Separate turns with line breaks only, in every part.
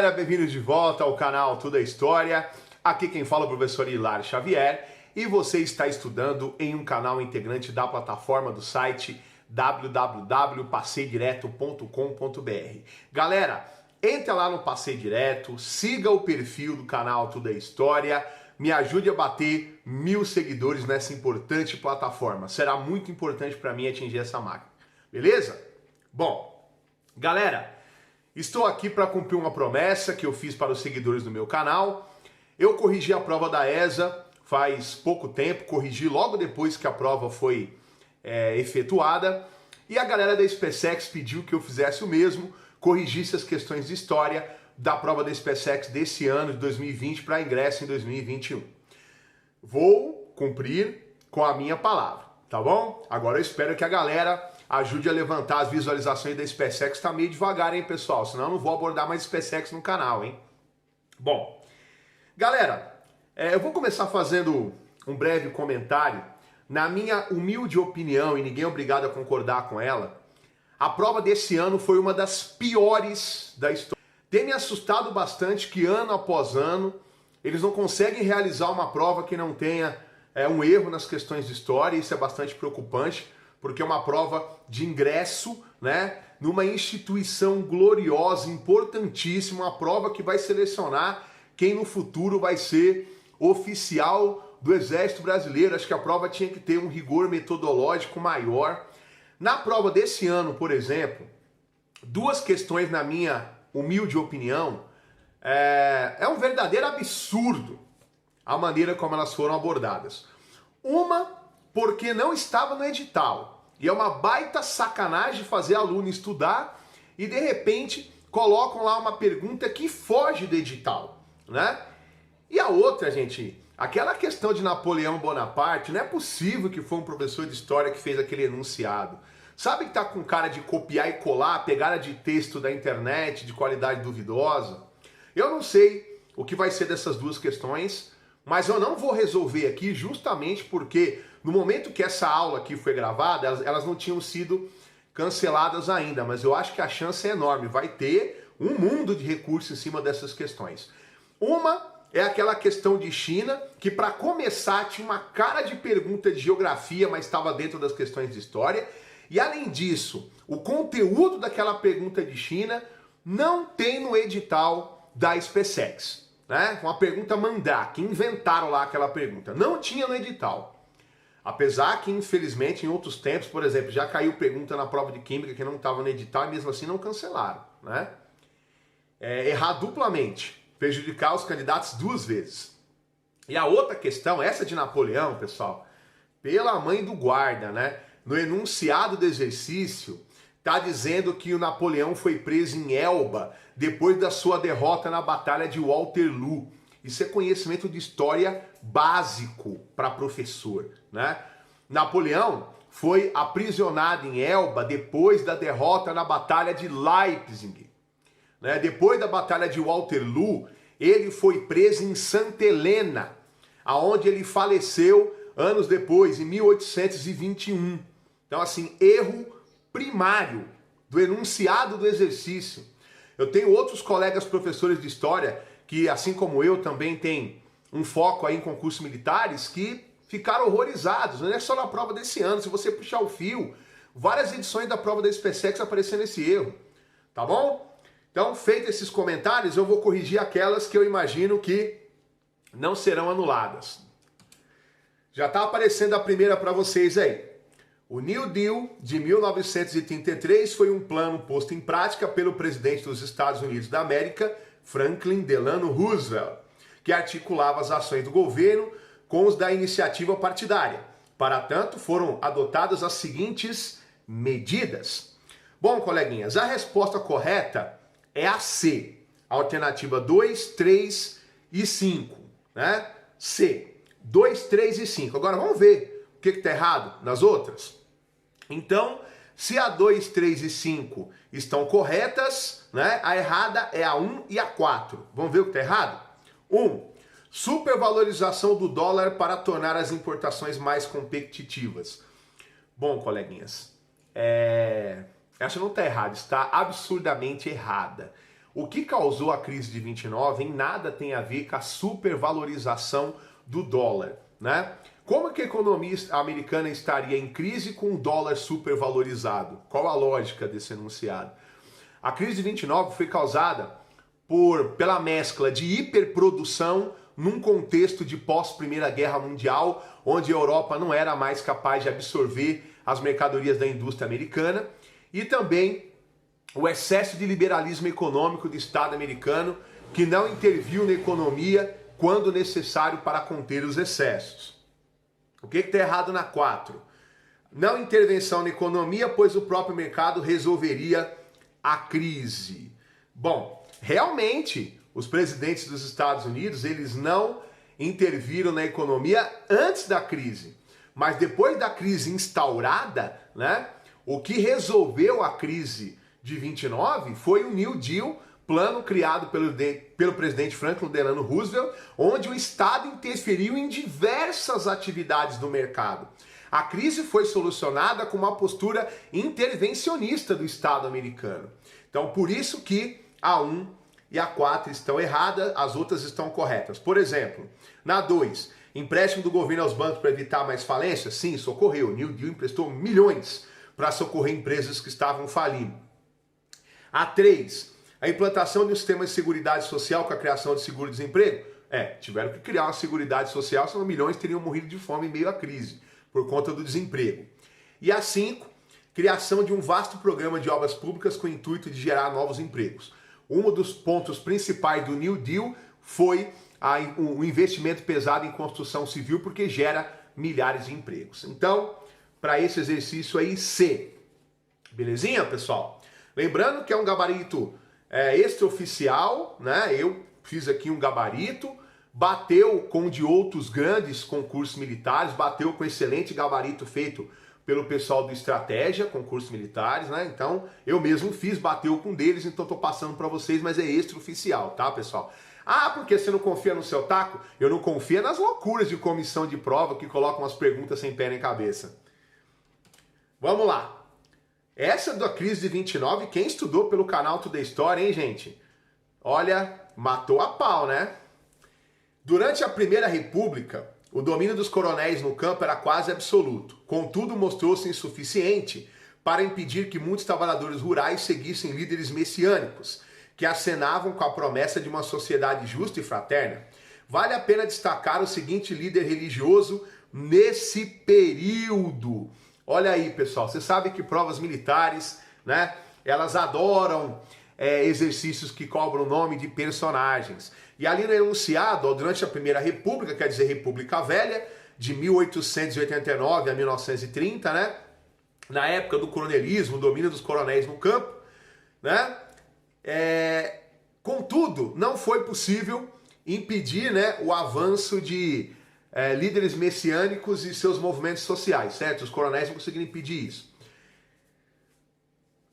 galera, bem-vindos de volta ao canal Tudo é História. Aqui quem fala é o professor Hilário Xavier e você está estudando em um canal integrante da plataforma do site www.passeidireto.com.br. Galera, entra lá no Passei Direto, siga o perfil do canal Tudo é História, me ajude a bater 1000 seguidores nessa importante plataforma. Será muito importante para mim atingir essa marca, beleza? Bom, galera, estou aqui para cumprir uma promessa que eu fiz para os seguidores do meu canal. Eu corrigi a prova da ESA faz pouco tempo, corrigi logo depois que a prova foi efetuada. E a galera da SpaceX pediu que eu fizesse o mesmo, corrigisse as questões de história da prova da SpaceX desse ano, de 2020, para ingresso em 2021. Vou cumprir com a minha palavra, tá bom? Agora eu espero que a galera ajude a levantar as visualizações da SpaceX. Tá meio devagar, hein, pessoal? Senão eu não vou abordar mais SpaceX no canal, hein? Bom, galera, eu vou começar fazendo um breve comentário. Na minha humilde opinião, e ninguém é obrigado a concordar com ela, a prova desse ano foi uma das piores da história. Tem me assustado bastante que ano após ano eles não conseguem realizar uma prova que não tenha um erro nas questões de história. Isso é bastante preocupante, porque é uma prova de ingresso, né, numa instituição gloriosa, importantíssima, uma prova que vai selecionar quem no futuro vai ser oficial do Exército Brasileiro. Acho que a prova tinha que ter um rigor metodológico maior. Na prova desse ano, por exemplo, duas questões, na minha humilde opinião, é um verdadeiro absurdo a maneira como elas foram abordadas. Uma, porque não estava no edital. E é uma baita sacanagem fazer aluno estudar e de repente colocam lá uma pergunta que foge do edital, né? E a outra, gente, aquela questão de Napoleão Bonaparte, não é possível que foi um professor de história que fez aquele enunciado. Sabe que tá com cara de copiar e colar, pegada de texto da internet de qualidade duvidosa? Eu não sei o que vai ser dessas duas questões, mas eu não vou resolver aqui justamente porque no momento que essa aula aqui foi gravada, elas não tinham sido canceladas ainda, mas eu acho que a chance é enorme, vai ter um mundo de recursos em cima dessas questões. Uma é aquela questão de China, que para começar tinha uma cara de pergunta de geografia, mas estava dentro das questões de história, e além disso, o conteúdo daquela pergunta de China não tem no edital da SpaceX, né? Uma pergunta mandrake, inventaram lá aquela pergunta, não tinha no edital. Apesar que, infelizmente, em outros tempos, por exemplo, já caiu pergunta na prova de Química que não estava no edital e mesmo assim não cancelaram, né? Errar duplamente, prejudicar os candidatos duas vezes. E a outra questão, essa de Napoleão, pessoal, pela mãe do guarda, né? No enunciado do exercício, está dizendo que o Napoleão foi preso em Elba depois da sua derrota na Batalha de Waterloo. Isso é conhecimento de história básico para professor, né? Napoleão foi aprisionado em Elba depois da derrota na Batalha de Leipzig, né? Depois da Batalha de Waterloo, ele foi preso em Santa Helena, aonde ele faleceu anos depois, em 1821. Então, assim, erro primário do enunciado do exercício. Eu tenho outros colegas professores de história que, assim como eu, também têm um foco aí em concursos militares, que ficaram horrorizados. Não é só na prova desse ano. Se você puxar o fio, várias edições da prova da SpaceX aparecendo esse erro. Tá bom? Então, feito esses comentários, eu vou corrigir aquelas que eu imagino que não serão anuladas. Já está aparecendo a primeira para vocês aí. O New Deal de 1933 foi um plano posto em prática pelo presidente dos Estados Unidos da América, Franklin Delano Roosevelt, que articulava as ações do governo com os da iniciativa partidária. Para tanto, foram adotadas as seguintes medidas. Bom, coleguinhas, a resposta correta é a C. Alternativa 2, 3 e 5, né? C. 2, 3 e 5. Agora vamos ver o que está errado nas outras? Então, se a 2, 3 e 5 estão corretas, né, a errada é a 1 e a 4. Vamos ver o que está errado? 1. Supervalorização do dólar para tornar as importações mais competitivas. Bom, coleguinhas, essa não está errada, está absurdamente errada. O que causou a crise de 29 em nada tem a ver com a supervalorização do dólar, né? Como que a economia americana estaria em crise com o dólar supervalorizado? Qual a lógica desse enunciado? A crise de 29 foi causada pela mescla de hiperprodução num contexto de pós-Primeira Guerra Mundial, onde a Europa não era mais capaz de absorver as mercadorias da indústria americana, e também o excesso de liberalismo econômico do Estado americano, que não interviu na economia quando necessário para conter os excessos. O que está errado na 4? Não intervenção na economia, pois o próprio mercado resolveria a crise. Bom, realmente, os presidentes dos Estados Unidos, eles não interviram na economia antes da crise. Mas depois da crise instaurada, né, o que resolveu a crise de 29 foi o New Deal, plano criado pelo presidente Franklin Delano Roosevelt, onde o Estado interferiu em diversas atividades do mercado. A crise foi solucionada com uma postura intervencionista do Estado americano. Então, por isso que a 1 e a 4 estão erradas, as outras estão corretas. Por exemplo, na 2, empréstimo do governo aos bancos para evitar mais falências? Sim, socorreu. O New Deal emprestou milhões para socorrer empresas que estavam falindo. A 3, a implantação de um sistema de seguridade social com a criação de seguro-desemprego? Tiveram que criar uma seguridade social, senão milhões teriam morrido de fome em meio à crise, por conta do desemprego. E a 5, criação de um vasto programa de obras públicas com o intuito de gerar novos empregos. Um dos pontos principais do New Deal foi o investimento pesado em construção civil, porque gera milhares de empregos. Então, para esse exercício aí, C. Belezinha, pessoal? Lembrando que é um gabarito extraoficial, né? Eu fiz aqui um gabarito, bateu com o de outros grandes concursos militares, bateu com excelente gabarito feito pelo pessoal do Estratégia, concursos militares, né? Então, eu mesmo fiz, bateu com deles, então tô passando para vocês, mas é extraoficial, tá, pessoal? Ah, porque você não confia no seu taco? Eu não confio nas loucuras de comissão de prova que colocam as perguntas sem pé nem cabeça. Vamos lá. Essa da crise de 29, quem estudou pelo canal Toda História, hein, gente? Olha, matou a pau, né? Durante a Primeira República, o domínio dos coronéis no campo era quase absoluto. Contudo, mostrou-se insuficiente para impedir que muitos trabalhadores rurais seguissem líderes messiânicos, que acenavam com a promessa de uma sociedade justa e fraterna. Vale a pena destacar o seguinte líder religioso nesse período. Olha aí, pessoal, você sabe que provas militares, né, elas adoram exercícios que cobram o nome de personagens. E ali no enunciado, durante a Primeira República, quer dizer, República Velha, de 1889 a 1930, né, na época do coronelismo, domínio dos coronéis no campo, né, contudo, não foi possível impedir, né, o avanço de líderes messiânicos e seus movimentos sociais, certo? Os coronéis não conseguiram impedir isso.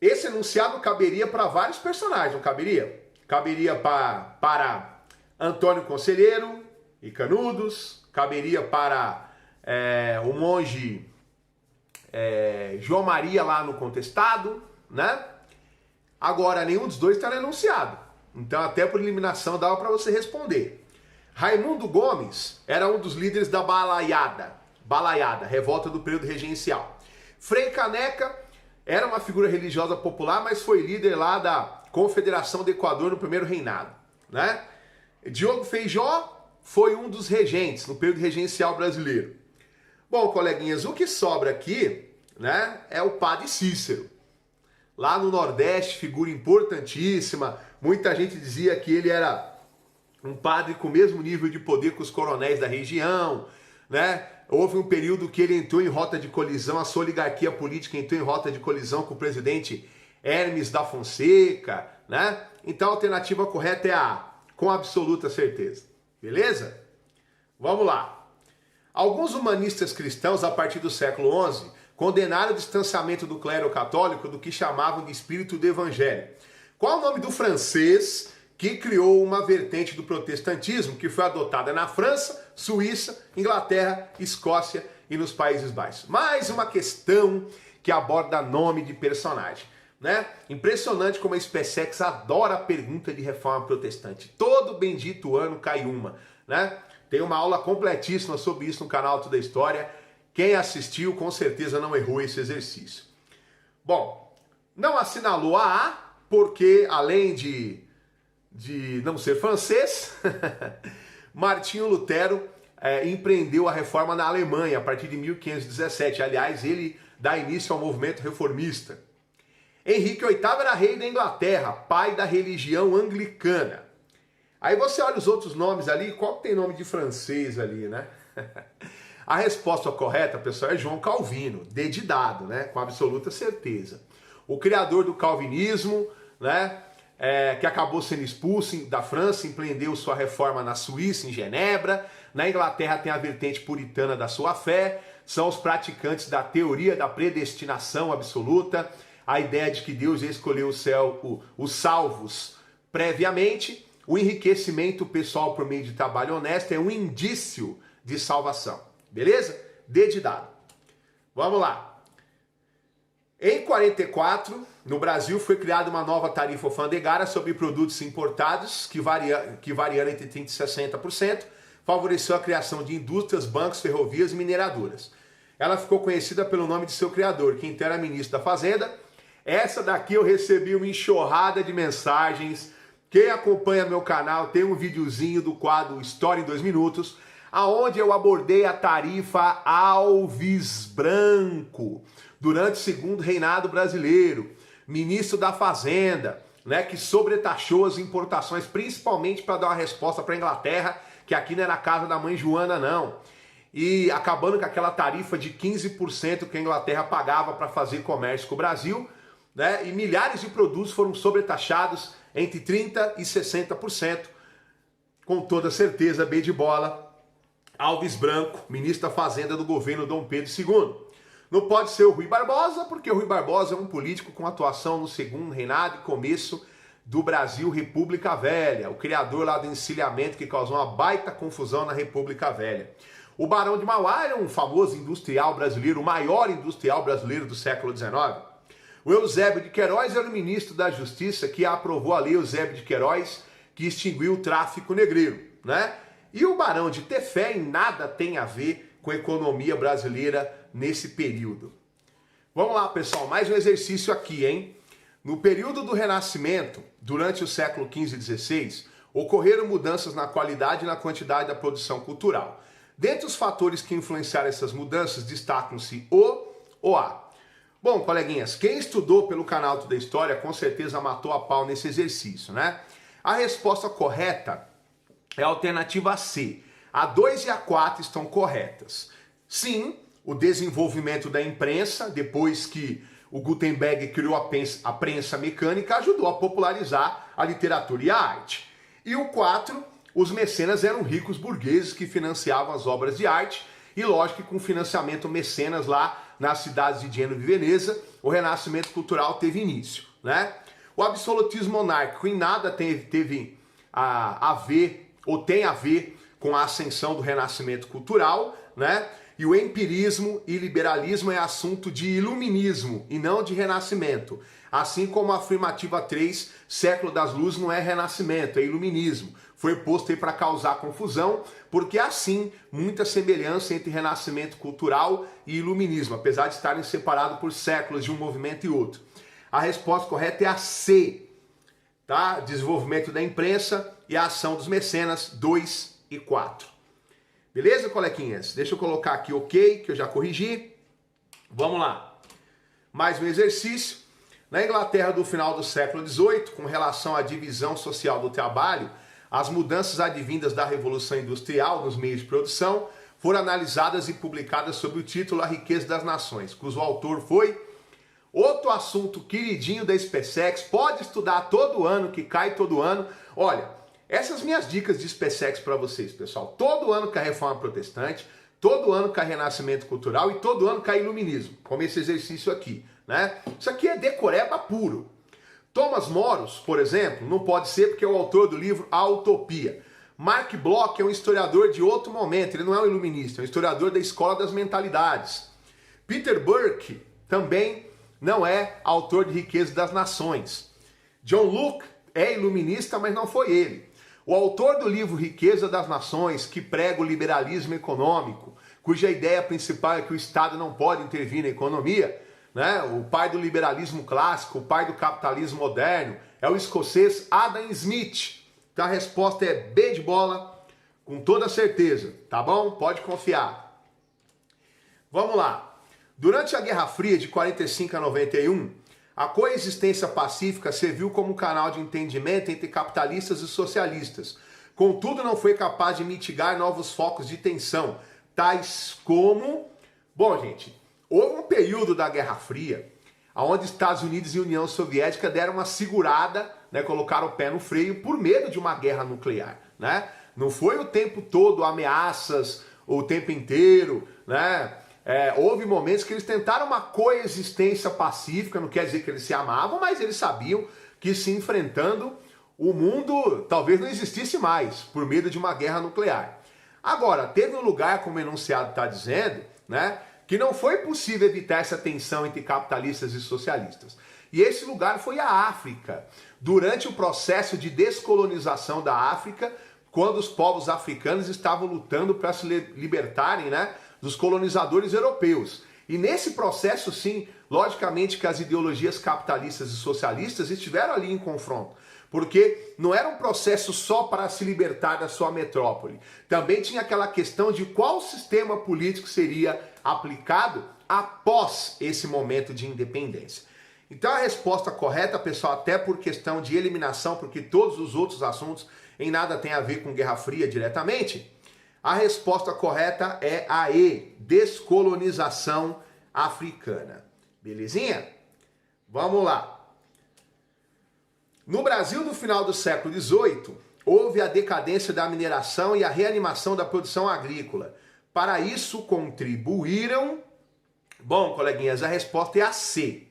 Esse enunciado caberia para vários personagens, não caberia? Caberia para Antônio Conselheiro e Canudos, caberia para o monge João Maria lá no Contestado, né? Agora, nenhum dos dois está no enunciado. Então, até por eliminação, dava para você responder. Raimundo Gomes era um dos líderes da Balaiada, revolta do período regencial. Frei Caneca era uma figura religiosa popular, mas foi líder lá da Confederação do Equador no primeiro reinado, né? Diogo Feijó foi um dos regentes no período regencial brasileiro. Bom, coleguinhas, o que sobra aqui, né, é o padre Cícero. Lá no Nordeste, figura importantíssima. Muita gente dizia que ele era um padre com o mesmo nível de poder que os coronéis da região, né? Houve um período que ele entrou em rota de colisão, a sua oligarquia política entrou em rota de colisão com o presidente Hermes da Fonseca, né? Então a alternativa correta é a A, com absoluta certeza. Beleza? Vamos lá. Alguns humanistas cristãos, a partir do século XI, condenaram o distanciamento do clero católico do que chamavam de espírito do evangelho. Qual é o nome do francês que criou uma vertente do protestantismo que foi adotada na França, Suíça, Inglaterra, Escócia e nos Países Baixos? Mais uma questão que aborda nome de personagem. né? Impressionante como a SpaceX adora a pergunta de reforma protestante. Todo bendito ano cai uma, né? Tem uma aula completíssima sobre isso no canal Tudo é História. Quem assistiu com certeza não errou esse exercício. Bom, não assinalou a A, porque além de não ser francês, Martinho Lutero empreendeu a reforma na Alemanha a partir de 1517. Aliás, ele dá início ao movimento reformista. Henrique VIII era rei da Inglaterra, pai da religião anglicana. Aí você olha os outros nomes ali, qual que tem nome de francês ali, né? A resposta correta, pessoal, é João Calvino, dedidado, né? Com absoluta certeza. O criador do calvinismo, né? Que acabou sendo expulso da França, empreendeu sua reforma na Suíça, em Genebra. Na Inglaterra tem a vertente puritana da sua fé, são os praticantes da teoria da predestinação absoluta, a ideia de que Deus escolheu os salvos previamente. O enriquecimento pessoal por meio de trabalho honesto é um indício de salvação. Beleza? Dedidado. Vamos lá. Em 44, no Brasil foi criada uma nova tarifa alfandegária sobre produtos importados, que variando entre 30% e 60%, favoreceu a criação de indústrias, bancos, ferrovias e mineradoras. Ela ficou conhecida pelo nome de seu criador, que então era ministro da Fazenda. Essa daqui eu recebi uma enxurrada de mensagens. Quem acompanha meu canal tem um videozinho do quadro História em 2 Minutos, aonde eu abordei a tarifa Alves Branco, durante o segundo reinado brasileiro, ministro da Fazenda, né, que sobretaxou as importações, principalmente para dar uma resposta para a Inglaterra, que aqui não era a casa da mãe Joana, não. E acabando com aquela tarifa de 15% que a Inglaterra pagava para fazer comércio com o Brasil, né, e milhares de produtos foram sobretaxados entre 30% e 60%. Com toda certeza, B de bola, Alves Branco, ministro da Fazenda do governo Dom Pedro II. Não pode ser o Rui Barbosa, porque o Rui Barbosa é um político com atuação no segundo reinado e começo do Brasil República Velha, o criador lá do encilhamento que causou uma baita confusão na República Velha. O Barão de Mauá era um famoso industrial brasileiro, o maior industrial brasileiro do século XIX. O Eusébio de Queiroz era o ministro da Justiça que aprovou a lei Eusébio de Queiroz, que extinguiu o tráfico negreiro, né? E o Barão de Tefé em nada tem a ver com a economia brasileira nesse período. Vamos lá, pessoal, mais um exercício aqui, hein? No período do Renascimento, durante o século XV e XVI, ocorreram mudanças na qualidade e na quantidade da produção cultural. Dentre os fatores que influenciaram essas mudanças, destacam-se o A. Bom, coleguinhas, quem estudou pelo canal Tudo é História, com certeza matou a pau nesse exercício, né? A resposta correta é a alternativa C. A 2 e a 4 estão corretas. Sim, o desenvolvimento da imprensa, depois que o Gutenberg criou a prensa mecânica, ajudou a popularizar a literatura e a arte. E o 4, os mecenas eram ricos burgueses que financiavam as obras de arte, e lógico que com financiamento mecenas lá nas cidades de Gênova e Veneza, o renascimento cultural teve início, né? O absolutismo monárquico em nada teve a ver, ou tem a ver com a ascensão do renascimento cultural, né? E o empirismo e liberalismo é assunto de iluminismo e não de renascimento. Assim como a afirmativa 3, século das luzes, não é renascimento, é iluminismo. Foi posto aí para causar confusão, porque há sim muita semelhança entre renascimento cultural e iluminismo, apesar de estarem separados por séculos de um movimento e outro. A resposta correta é a C, tá? Desenvolvimento da imprensa e a ação dos mecenas, 2 e 4. Beleza, colequinhas? Deixa eu colocar aqui OK, que eu já corrigi. Vamos lá. Mais um exercício. Na Inglaterra do final do século XVIII, com relação à divisão social do trabalho, as mudanças advindas da Revolução Industrial nos meios de produção foram analisadas e publicadas sob o título A Riqueza das Nações, cujo autor foi outro assunto queridinho da SpaceX. Pode estudar todo ano, que cai todo ano. Olha, essas minhas dicas de SpaceX para vocês, pessoal. Todo ano cai Reforma Protestante, todo ano cai Renascimento Cultural e todo ano cai Iluminismo, como esse exercício aqui, né? Isso aqui é decoreba puro. Thomas Moros, por exemplo, não pode ser porque é o autor do livro A Utopia. Mark Bloch é um historiador de outro momento, ele não é um iluminista, é um historiador da escola das mentalidades. Peter Burke também não é autor de Riqueza das Nações. John Locke é iluminista, mas não foi ele. O autor do livro Riqueza das Nações, que prega o liberalismo econômico, cuja ideia principal é que o Estado não pode intervir na economia, né? O pai do liberalismo clássico, o pai do capitalismo moderno, é o escocês Adam Smith. Então a resposta é B de bola, com toda certeza, tá bom? Pode confiar. Vamos lá. Durante a Guerra Fria de 45 a 91, a coexistência pacífica serviu como canal de entendimento entre capitalistas e socialistas. Contudo, não foi capaz de mitigar novos focos de tensão, tais como... Bom, gente, houve um período da Guerra Fria onde Estados Unidos e União Soviética deram uma segurada, né, colocaram o pé no freio por medo de uma guerra nuclear, né? Não foi o tempo todo ameaças, o tempo inteiro, né? Houve momentos que eles tentaram uma coexistência pacífica, não quer dizer que eles se amavam, mas eles sabiam que se enfrentando o mundo talvez não existisse mais, por medo de uma guerra nuclear. Agora, teve um lugar, como o enunciado está dizendo, né, que não foi possível evitar essa tensão entre capitalistas e socialistas. E esse lugar foi a África. Durante o processo de descolonização da África, quando os povos africanos estavam lutando para se libertarem, né, dos colonizadores europeus. E nesse processo, sim, logicamente que as ideologias capitalistas e socialistas estiveram ali em confronto. Porque não era um processo só para se libertar da sua metrópole. Também tinha aquela questão de qual sistema político seria aplicado após esse momento de independência. Então a resposta correta, pessoal, até por questão de eliminação, porque todos os outros assuntos em nada tem a ver com Guerra Fria diretamente, a resposta correta é a E, descolonização africana. Belezinha? Vamos lá. No Brasil do final do século XVIII, houve a decadência da mineração e a reanimação da produção agrícola. Para isso contribuíram... Bom, coleguinhas, a resposta é a C.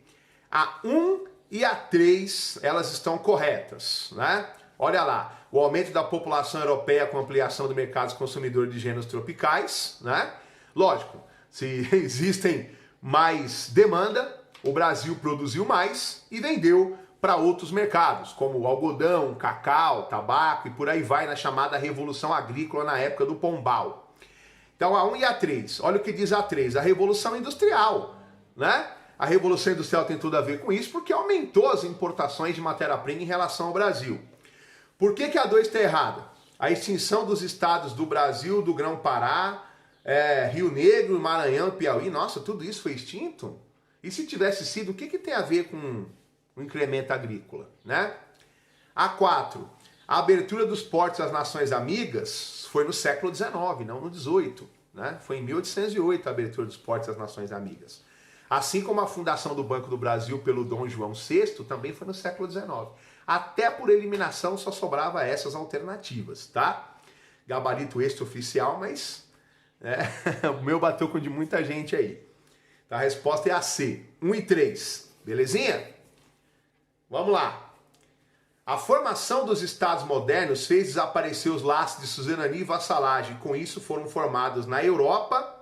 A 1 e a 3, elas estão corretas, né? Olha lá, o aumento da população europeia com ampliação do mercado consumidor de gêneros tropicais, né? Lógico, se existem mais demanda, o Brasil produziu mais e vendeu para outros mercados, como algodão, cacau, tabaco e por aí vai na chamada Revolução Agrícola na época do Pombal. Então a 1 e a 3, olha o que diz a 3, a Revolução Industrial, né? A Revolução Industrial tem tudo a ver com isso porque aumentou as importações de matéria-prima em relação ao Brasil. Por que a 2 está errada? A extinção dos estados do Brasil, do Grão-Pará, Rio Negro, Maranhão, Piauí, nossa, tudo isso foi extinto? E se tivesse sido, o que tem a ver com o incremento agrícola, né? A 4, a abertura dos portos às nações amigas foi no século XIX, não no XVIII, né? Foi em 1808 a abertura dos portos às nações amigas. Assim como a fundação do Banco do Brasil pelo Dom João VI também foi no século XIX. Até por eliminação só sobrava essas alternativas, tá? Gabarito extraoficial, mas o meu bateu com o de muita gente aí. Então a resposta é a C, 1 e 3, belezinha? Vamos lá. A formação dos estados modernos fez desaparecer os laços de suzerania e vassalagem. Com isso foram formados na Europa.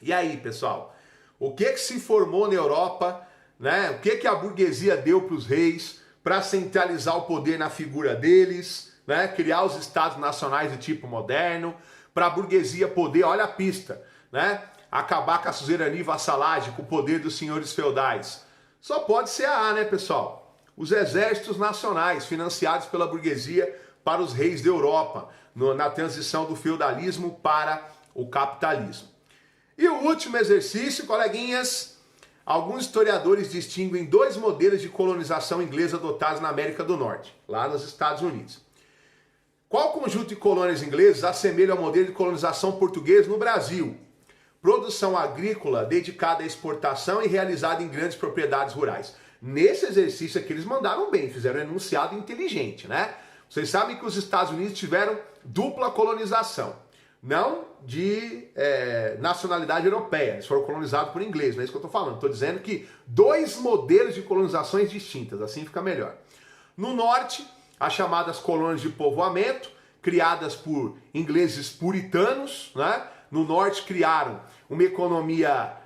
E aí, pessoal? O que se formou na Europa? Né? O que a burguesia deu para os reis para centralizar o poder na figura deles? Né? Criar os estados nacionais do tipo moderno. Para a burguesia poder, olha a pista, né? Acabar com a suzerania e vassalagem, com o poder dos senhores feudais. Só pode ser a A, né, pessoal? Os exércitos nacionais financiados pela burguesia para os reis da Europa, na transição do feudalismo para o capitalismo. E o último exercício, coleguinhas, alguns historiadores distinguem 2 modelos de colonização inglesa adotados na América do Norte, lá nos Estados Unidos. Qual conjunto de colônias inglesas assemelha ao modelo de colonização português no Brasil? Produção agrícola dedicada à exportação e realizada em grandes propriedades rurais. Nesse exercício aqui eles mandaram bem, fizeram um enunciado inteligente, né? Vocês sabem que os Estados Unidos tiveram dupla colonização, não de nacionalidade europeia, eles foram colonizados por inglês, não é isso que eu estou falando. Estou dizendo que 2 modelos de colonizações distintas, assim fica melhor. No norte, as chamadas colônias de povoamento, criadas por ingleses puritanos, né? No norte criaram uma economia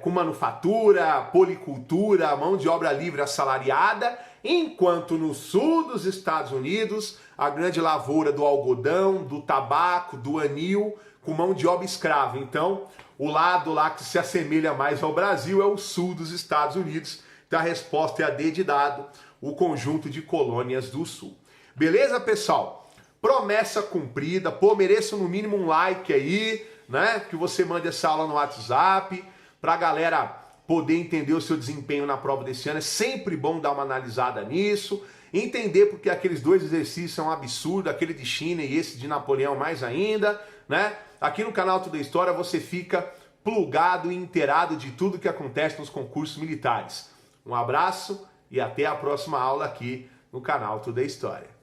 com manufatura, policultura, mão de obra livre assalariada, enquanto no sul dos Estados Unidos, a grande lavoura do algodão, do tabaco, do anil, com mão de obra escrava. Então, o lado lá que se assemelha mais ao Brasil é o sul dos Estados Unidos. Então a resposta é a D de dado, o conjunto de colônias do sul. Beleza, pessoal? Promessa cumprida. Pô, mereço no mínimo um like aí, né? Que você mande essa aula no WhatsApp, pra galera poder entender o seu desempenho na prova desse ano. É sempre bom dar uma analisada nisso, entender porque aqueles dois exercícios são um absurdo, aquele de China e esse de Napoleão mais ainda, né? Aqui no canal Tudo é História você fica plugado e inteirado de tudo que acontece nos concursos militares. Um abraço e até a próxima aula aqui no canal Tudo é História.